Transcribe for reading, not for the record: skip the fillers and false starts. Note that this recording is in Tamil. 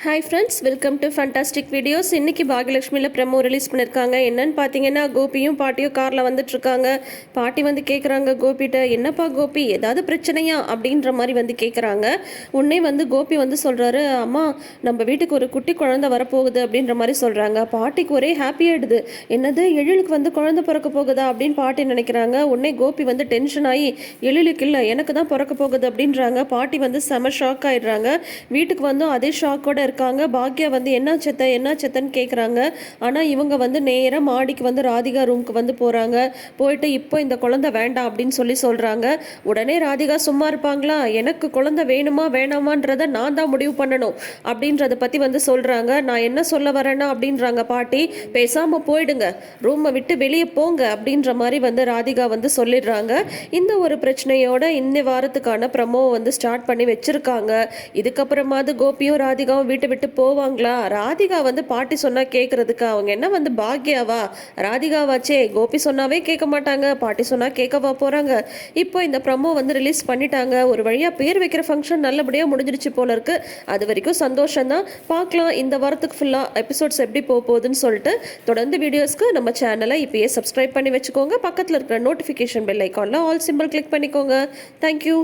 Hi friends, welcome to fantastic videos. இன்றைக்கி பாகியலட்சுமியில் ப்ரெமோ ரிலீஸ் பண்ணியிருக்காங்க. என்னன்னு பார்த்தீங்கன்னா, கோபியும் பாட்டியும் காரில் வந்துட்டுருக்காங்க. பாட்டி வந்து கேட்குறாங்க கோபிகிட்ட, என்னப்பா கோபி, ஏதாவது பிரச்சனையா அப்படின்ற மாதிரி வந்து கேட்குறாங்க. உடனே வந்து கோபி வந்து சொல்கிறாரு, அம்மா நம்ம வீட்டுக்கு ஒரு குட்டி குழந்தை வரப்போகுது அப்படின்ற மாதிரி சொல்கிறாங்க. பாட்டிக்கு ஒரே ஹாப்பி ஆகிடுது. என்னது, எழிலுக்கு வந்து குழந்தை பிறக்க போகுதா அப்படின்னு பாட்டி நினைக்கிறாங்க. உடனே கோபி வந்து டென்ஷன் ஆகி, எழிலுக்கு இல்லை எனக்கு தான் பிறக்க போகுது அப்படின்றாங்க. பாட்டி வந்து செம ஷாக் ஆகிடுறாங்க. வீட்டுக்கு வந்து அதே ஷாக்கோட இருக்காங்க. பாக்யா வந்து என்ன செத்தன்னு கேட்குறாங்க. ஆனால் இவங்க வந்து நேராக மாடிக்கு வந்து ராதிகா ரூமுக்கு வந்து போகிறாங்க. போயிட்டு இப்போ இந்த குழந்தை வேண்டாம் அப்படின்னு சொல்கிறாங்க. உடனே ராதிகா சும்மா இருப்பாங்களா, எனக்கு குழந்தை வேணுமா வேணாமான்றதை நான் தான் முடிவு பண்ணணும் அப்படின்றத பற்றி வந்து சொல்கிறாங்க. நான் என்ன சொல்ல வரேன்னா அப்படின்றாங்க பாட்டி, பேசாமல் போயிடுங்க, ரூமை விட்டு வெளியே போங்க அப்படின்ற மாதிரி வந்து ராதிகா வந்து சொல்லிடுறாங்க. இந்த ஒரு பிரச்சனையோட இந்த வாரத்துக்கான ப்ரமோ வந்து ஸ்டார்ட் பண்ணி வச்சுருக்காங்க. இதுக்கப்புறமாவது கோபியும் ராதிகாவும் வீட்டை விட்டு போவாங்களா? ராதிகா வந்து பாட்டி சொன்னா கேட்கறதுக்கு அவங்க என்ன வந்து பாக்யாவா, ராதிகாவாச்சே, கோபி சொன்னாவே கேட்க மாட்டாங்க, பாட்டி சொன்னா கேட்கவா போறாங்க. இப்போ இந்த ப்ரமோ வந்து ரிலீஸ் பண்ணிட்டாங்க. ஒரு வழியா பேர் வைக்கிற ஃபங்க்ஷன் நல்லபடியா முடிஞ்சிடுச்சு போல இருக்கு. அது வரைக்கும் சந்தோஷம் தான். பார்க்கலாம் இந்த வாரத்துக்கு ஃபுல்லா எபிசோட்ஸ் எப்படி போகுதுன்னு சொல்லிட்டு. தொடர்ந்து வீடியோஸ்க்கு நம்ம சேனலை இப்பயே சப்ஸ்கிரைப் பண்ணி வச்சுக்கோங்க. பக்கத்தில் இருக்கிற நோட்டிஃபிகேஷன் பெல் ஐக்கான்ல ஆல் சிம்பிள் கிளிக் பண்ணிக்கோங்க. தேங்க்யூ.